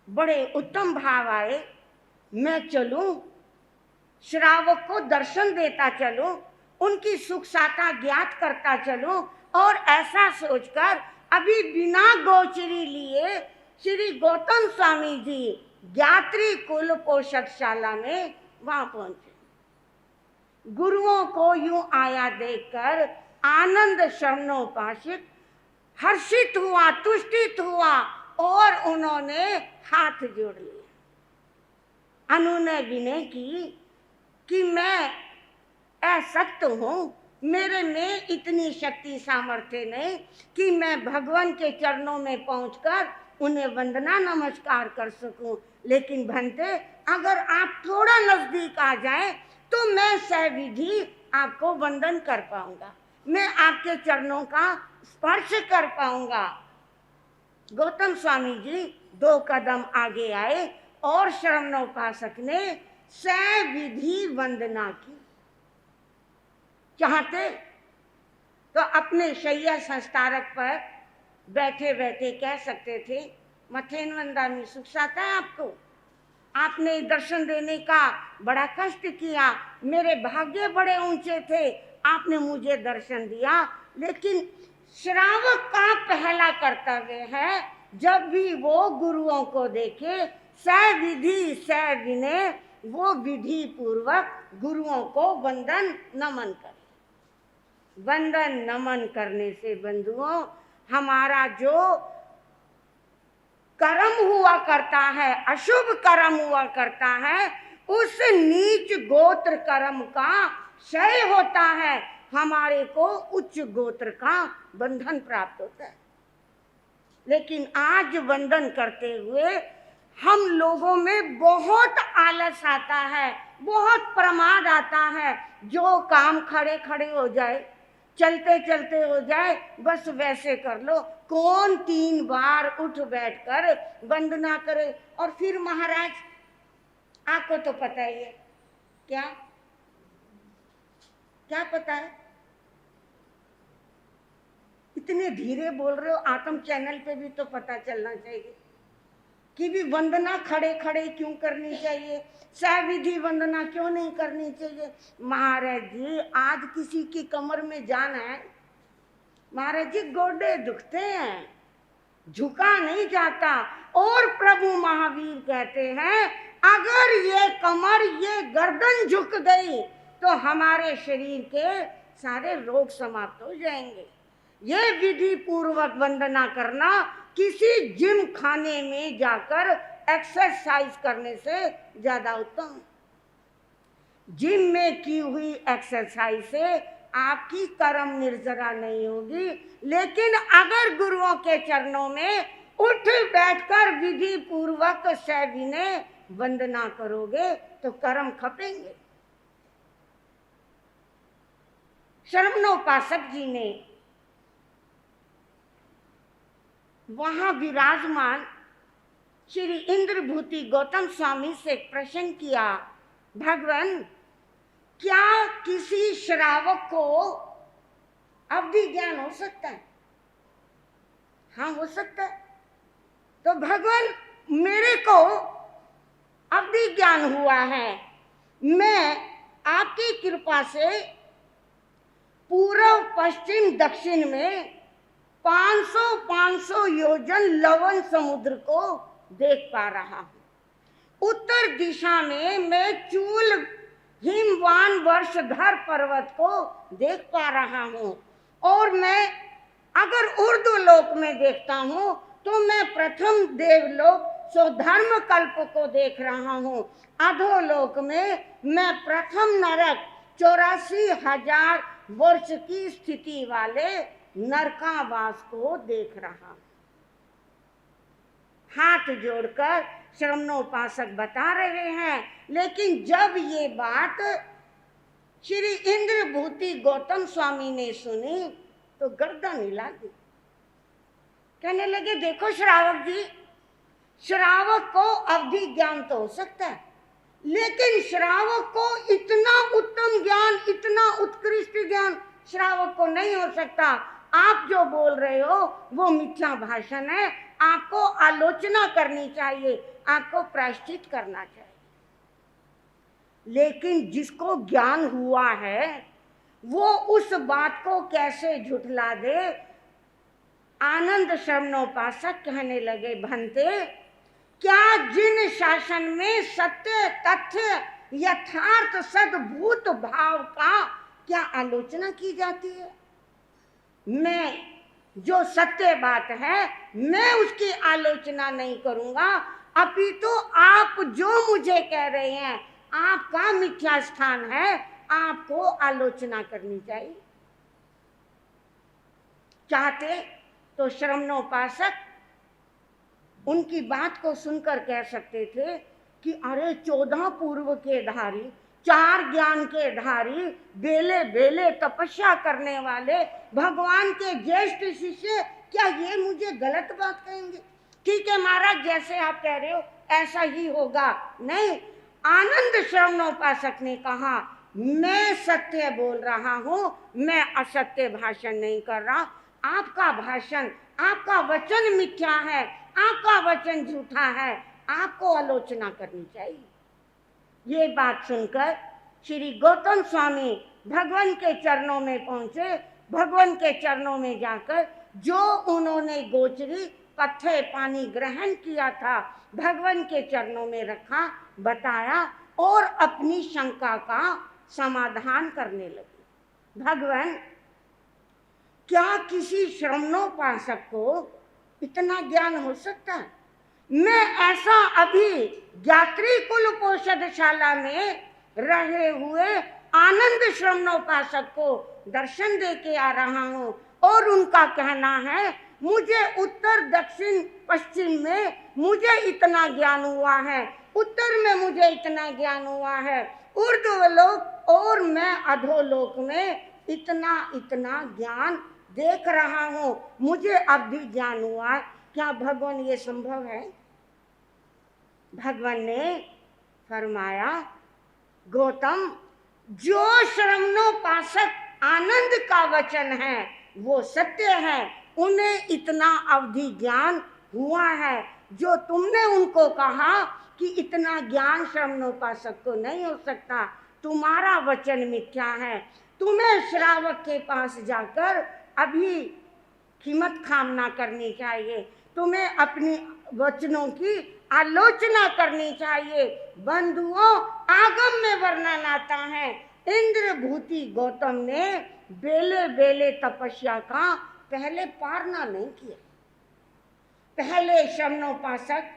बड़े उत्तम भाव आए, मैं चलूं, श्रावक को दर्शन देता चलूं, उनकी सुख साता ज्ञात करता चलूं, और ऐसा सोचकर अभी बिना गोचरी लिए श्री गौतम स्वामी जी ज्ञात्री कुल पोषकशाला में वहां पहुंचे। गुरुओं को यूं आया देखकर आनंद श्रवणोपासक हर्षित हुआ, तुष्टित हुआ और उन्होंने हाथ जोड़ लिए, अनुनय विनय की कि मैं असक्त हूं, मेरे में इतनी शक्ति सामर्थ्य नहीं कि मैं भगवान के चरणों में पहुंचकर उन्हें वंदना नमस्कार कर सकूं, लेकिन भंते अगर आप थोड़ा नजदीक आ जाएं तो मैं सविधि आपको वंदन कर पाऊंगा, मैं आपके चरणों का स्पर्श कर पाऊंगा। गौतम स्वामी जी 2 कदम आगे आए और श्रवणोपासक ने सविधि वंदना की। चाहते तो अपने शैया संस्तारक पर बैठे बैठे कह सकते थे, मथेन वंदामी सुख साता है आपको, आपने दर्शन देने का बड़ा कष्ट किया, मेरे भाग्य बड़े ऊंचे थे, आपने मुझे दर्शन दिया। लेकिन श्रावक का पहला कर्तव्य है, जब भी वो गुरुओं को देखे सविधि सविनय वो विधि पूर्वक गुरुओं को वंदन नमन करे। वंदन नमन करने से बंधुओं हमारा जो कर्म हुआ करता है, अशुभ कर्म हुआ करता है, उस नीच गोत्र कर्म का क्षय होता है, हमारे को उच्च गोत्र का बंधन प्राप्त होता है। लेकिन आज वंदन करते हुए हम लोगों में बहुत आलस आता है, बहुत प्रमाद आता है, जो काम खड़े खड़े हो जाए, चलते चलते हो जाए, बस वैसे कर लो। कौन 3 बार उठ बैठकर वंदना करे? और फिर महाराज आपको तो पता ही है, क्या क्या पता है, इतने धीरे बोल रहे हो, आत्म चैनल पे भी तो पता चलना चाहिए कि भी वंदना खड़े खड़े क्यों करनी चाहिए, सविधि वंदना क्यों नहीं करनी चाहिए। महाराज जी आज किसी की कमर में जान है, महाराज जी गोडे दुखते हैं, झुका नहीं जाता। और प्रभु महावीर कहते हैं अगर ये कमर ये गर्दन झुक गई तो हमारे शरीर के सारे रोग समाप्त हो जाएंगे। ये विधि पूर्वक वंदना करना किसी जिम खाने में जाकर एक्सरसाइज करने से ज्यादा उत्तम। जिम में की हुई एक्सरसाइज से आपकी कर्म निर्जरा नहीं होगी, लेकिन अगर गुरुओं के चरणों में उठ बैठकर विधि पूर्वक सविनय वंदना करोगे तो कर्म खपेंगे। शरमणोपासक जी ने वहां विराजमान श्री इंद्रभूति गौतम स्वामी से एक प्रश्न किया, भगवान क्या किसी श्रावक को अवधि ज्ञान हो सकता है? हाँ, हो सकता है। तो भगवान मेरे को अवधि ज्ञान हुआ है, मैं आपकी कृपा से पूर्व पश्चिम दक्षिण में 500 योजन लवण समुद्र को देख पा रहा हूँ। उत्तर दिशा में मैं चूल हिमवान वर्षधर पर्वत को देख पा रहा हूँ, और मैं अगर उर्दू लोक में देखता हूँ तो मैं प्रथम देवलोक स्वधर्म कल्प को देख रहा हूँ। अधोलोक में मैं प्रथम नरक 84,000 वर्ष की स्थिति वाले नरकावास को देख रहा हूँ। हाथ जोड़कर श्रमणोपासक बता रहे हैं, लेकिन जब ये बात श्री इंद्रभूति गौतम स्वामी ने सुनी तो गर्दन हिला दी। कहने लगे, देखो श्रावक जी, श्रावक को अवधि ज्ञान तो हो सकता है, लेकिन श्रावक को इतना उत्तम ज्ञान, इतना उत्कृष्ट ज्ञान श्रावक को नहीं हो सकता। आप जो बोल रहे हो वो मिथ्या भाषण है, आपको आलोचना करनी चाहिए, आपको प्रायश्चित करना चाहिए। लेकिन जिसको ज्ञान हुआ है वो उस बात को कैसे झुठला दे? आनंद श्रवणोपासक कहने लगे, भंते क्या जिन शासन में सत्य तथ्य यथार्थ सद्भूत भाव का क्या आलोचना की जाती है? मैं जो सत्य बात है मैं उसकी आलोचना नहीं करूंगा, अपितु आप जो मुझे कह रहे हैं आपका मिथ्या स्थान है, आपको आलोचना करनी चाहिए। चाहते तो श्रवणोपासक उनकी बात को सुनकर कह सकते थे कि अरे 14 पूर्व के धारी, 4 ज्ञान के धारी, बेले बेले तपस्या करने वाले भगवान के ज्येष्ठ शिष्य, क्या ये मुझे गलत बात कहेंगे? ठीक है महाराज, जैसे आप कह रहे हो ऐसा ही होगा। नहीं, आनंद श्रवणोपासक ने कहा, मैं सत्य बोल रहा हूँ, मैं असत्य भाषण नहीं कर रहा। आपका भाषण, आपका वचन मिथ्या है, आपका वचन झूठा है, आपको आलोचना करनी चाहिए। ये बात सुनकर श्री गौतम स्वामी भगवान के चरणों में पहुंचे। भगवान के चरणों में जाकर जो उन्होंने गोचरी पत्थर पानी ग्रहण किया था भगवान के चरणों में रखा, बताया और अपनी शंका का समाधान करने लगे। भगवान, क्या किसी श्रवणोपासक को इतना ज्ञान हो सकता है? मैं ऐसा अभी ज्ञात्री कुल पोषदशाला में रहे हुए आनंद श्रवणोपासक को दर्शन दे के आ रहा हूँ, और उनका कहना है मुझे उत्तर दक्षिण पश्चिम में मुझे इतना ज्ञान हुआ है, उत्तर में मुझे इतना ज्ञान हुआ है, ऊर्ध्वलोक और मैं अधोलोक में इतना इतना ज्ञान देख रहा हूँ, मुझे अब भी ज्ञान हुआ। क्या भगवान ये संभव है? भगवान ने फरमाया, गौतम, जो श्रवणोपासक आनंद का वचन है वो सत्य है, उन्हें इतना अवधि ज्ञान हुआ है। जो तुमने उनको कहा कि इतना ज्ञान श्रवणोपासक को नहीं हो सकता, तुम्हारा वचन मिथ्या है। तुम्हें श्रावक के पास जाकर अभी कीमत खामना करनी चाहिए, तुम्हें अपनी वचनों की आलोचना करनी चाहिए। बंधुओं, आगम में वर्णन आता है, इंद्रभूति गौतम ने बेले बेले तपस्या का पहले पारना नहीं किया। पहले शमनोपासक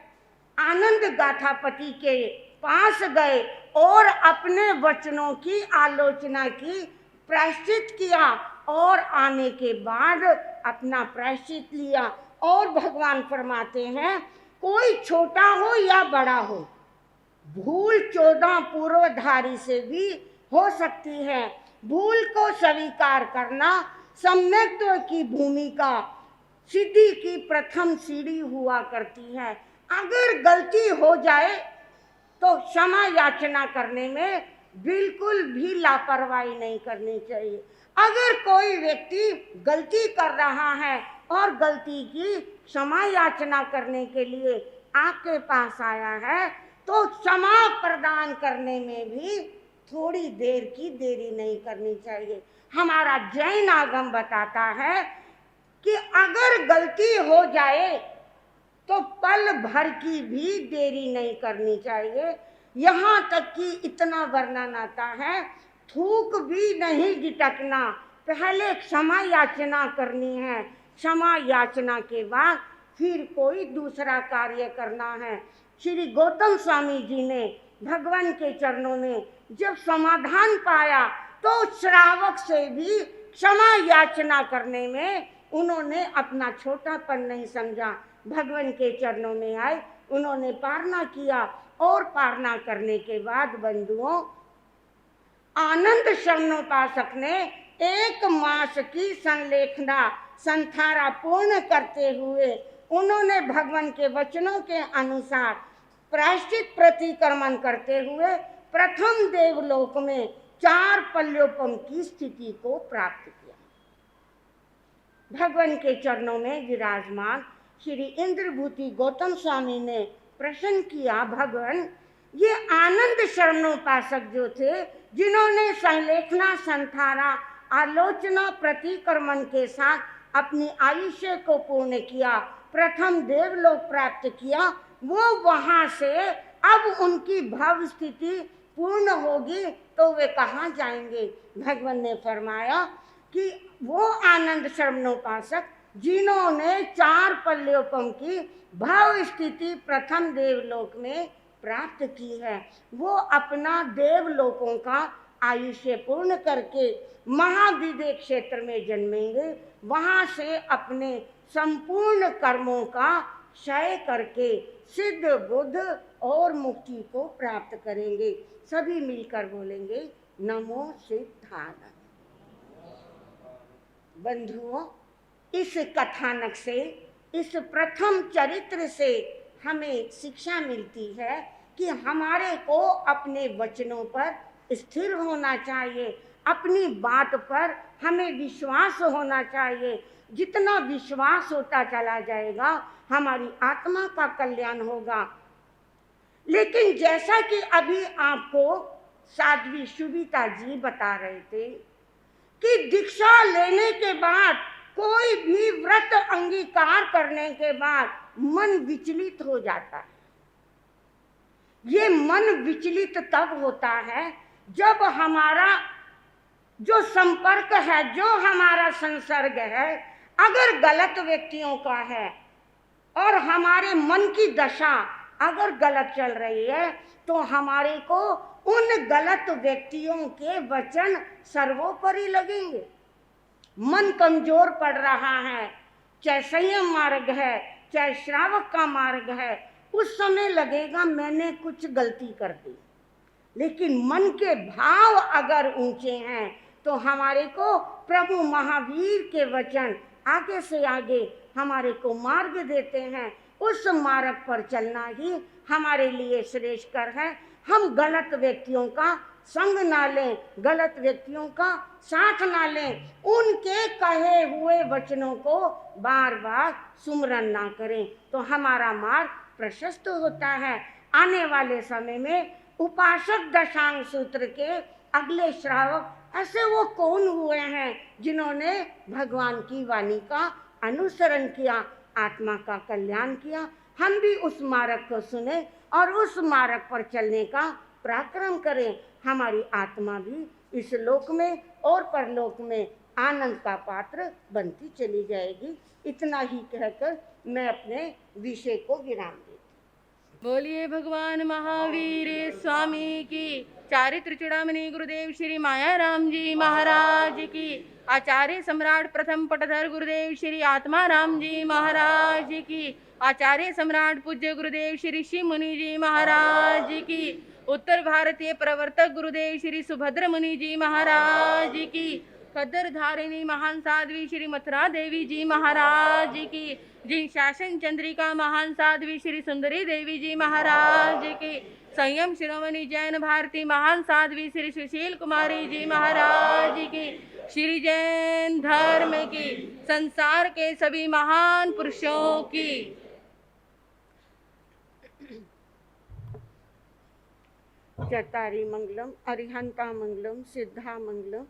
आनंद गाथापति के पास गए और अपने वचनों की आलोचना की, प्रायश्चित किया और आने के बाद अपना प्रायश्चित लिया। और भगवान फरमाते हैं, कोई छोटा हो या बड़ा हो, भूल 14 पूर्वधारी से भी हो सकती है। भूल को स्वीकार करना सम्यक्त्व की भूमिका सिद्धि की प्रथम सीढ़ी हुआ करती है। अगर गलती हो जाए तो क्षमा याचना करने में बिल्कुल भी लापरवाही नहीं करनी चाहिए। अगर कोई व्यक्ति गलती कर रहा है और गलती की क्षमा याचना करने के लिए आपके पास आया है, तो क्षमा प्रदान करने में भी थोड़ी देर की देरी नहीं करनी चाहिए। हमारा जैन आगम बताता है कि अगर गलती हो जाए तो पल भर की भी देरी नहीं करनी चाहिए। यहाँ तक कि इतना वर्णन आता है, थूक भी नहीं गिटकना, पहले क्षमा याचना करनी है, क्षमा याचना के बाद फिर कोई दूसरा कार्य करना है। श्री गौतम स्वामी जी ने भगवान के चरणों में जब समाधान पाया तो श्रावक से भी क्षमा याचना करने में उन्होंने अपना छोटापन नहीं समझा। भगवान के चरणों में आए, उन्होंने पारना किया और पारना करने के बाद बंधुओं, आनंद शमनोपासक ने 1 मास की संलेखना संथारा पूर्ण करते हुए उन्होंने भगवान के वचनों के अनुसार प्रायश्चित प्रतिक्रमण करते हुए प्रथम देवलोक में 4 पल्योपम की स्थिति को प्राप्त किया। भगवान के चरणों में विराजमान श्री इंद्रभूति गौतम स्वामी ने प्रश्न किया, भगवान, ये आनंद शरणोपासक जो थे, जिन्होंने संलेखना संथारा आलोचना प्रतिक्रमण के साथ अपनी आयुष्य को पूर्ण किया, प्रथम देवलोक प्राप्त किया, वो वहां से अब उनकी भव स्थिति पूर्ण होगी तो वे कहाँ जाएंगे? भगवान ने फरमाया कि वो आनंद शरणोपासक जिन्होंने 4 पल्योपम की भाव स्थिति प्रथम देवलोक में प्राप्त की है, वो अपना देवलोकों का आयुष्य पूर्ण करके महाविदेह क्षेत्र में जन्मेंगे। वहां से अपने संपूर्ण कर्मों का क्षय करके सिद्ध बुद्ध और मुक्ति को प्राप्त करेंगे। सभी मिलकर बोलेंगे, नमो सिद्धाय। बंधुओं, इस कथानक से, इस प्रथम चरित्र से हमें शिक्षा मिलती है कि हमारे को अपने वचनों पर स्थिर होना चाहिए, अपनी बात पर हमें विश्वास होना चाहिए। जितना विश्वास होता चला जाएगा हमारी आत्मा का कल्याण होगा। लेकिन जैसा कि अभी आपको साध्वी सुविता जी बता रहे थे कि दीक्षा लेने के बाद, कोई भी व्रत अंगीकार करने के बाद मन विचलित हो जाता है। ये मन विचलित तब होता है जब हमारा जो संपर्क है, जो हमारा संसर्ग है, अगर गलत व्यक्तियों का है और हमारे मन की दशा अगर गलत चल रही है, तो हमारे को उन गलत व्यक्तियों के वचन सर्वोपरि लगेंगे। मन कमजोर पड़ रहा है, चाहे संयम मार्ग है, चाहे श्रावक का मार्ग है, उस समय लगेगा मैंने कुछ गलती कर दी। लेकिन मन के भाव अगर ऊंचे हैं तो हमारे को प्रभु महावीर के वचन आगे से आगे हमारे को मार्ग देते हैं। उस मार्ग पर चलना ही हमारे लिए श्रेष्ठकर है। हम गलत व्यक्तियों का संग ना लें, गलत व्यक्तियों का साथ ना लें, उनके कहे हुए वचनों को बार बार सुमरन ना करें, तो हमारा मार्ग प्रशस्त होता है। आने वाले समय में उपासक दशांग सूत्र के अगले श्रावक ऐसे वो कौन हुए हैं जिन्होंने भगवान की वाणी का अनुसरण किया, आत्मा का कल्याण किया। हम भी उस मार्ग को सुने और उस मार्ग पर चलने का पराक्रम करें, हमारी आत्मा भी इस लोक में और परलोक में आनंद का पात्र बनती चली जाएगी। इतना ही कहकर मैं अपने विषय को विराम देती। बोलिए भगवान महावीर स्वामी की। चारित्र चूड़ामणि गुरुदेव श्री माया राम जी महाराज की। आचार्य सम्राट प्रथम पटधर गुरुदेव श्री आत्मा राम जी महाराज की। आचार्य सम्राट पूज्य गुरुदेव श्री शिव मुनि जी महाराज की। उत्तर भारतीय प्रवर्तक गुरुदेव श्री सुभद्र मुनि जी महाराज की। खद्दर धारिणी महान साध्वी श्री मथुरा देवी जी महाराज की। जिन शासन चंद्रिका महान साध्वी श्री सुंदरी देवी जी महाराज की। संयम शिरोमणि जैन भारती महान साध्वी श्री सुशील कुमारी जी महाराज की। श्री जैन धर्म की। संसार के सभी महान पुरुषों की। चतारी मंगलम, अरिहंता मंगलम, सिद्धा मंगलम,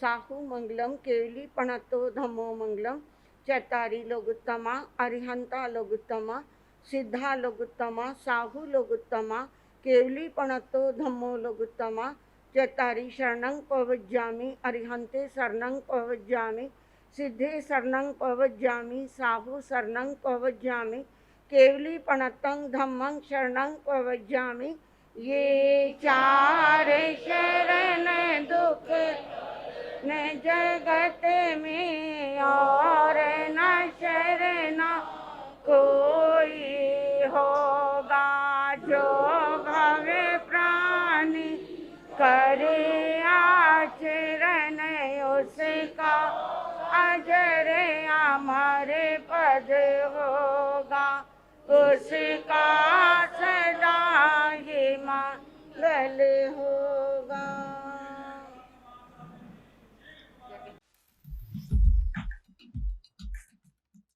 साहू मंगलम, केवली पणतो धम्मो मंगलम। चतारी लोगुत्तमा, अरिहंता लोगुत्तमा, सिद्धा लोगुत्तमा, साहू लोगुत्तमा, केवली पणतो धम्मो लोगुत्तमा। चतारी शरणं प्रवज्जामि, अरिहंते शरणं प्रवज्जामि, सिद्धे शरणं प्रवज्जामि, साहू शरणं प्रवज्जामि, केवली पणतं धम्मं शरणं प्रवज्जामि। ये चार शरण दुख न जगत में और न शरण कोई होगा। जो भवे प्राणी करे आचरण उसका अजर अमर पद होगा। उसका सदा ही मंगल हो।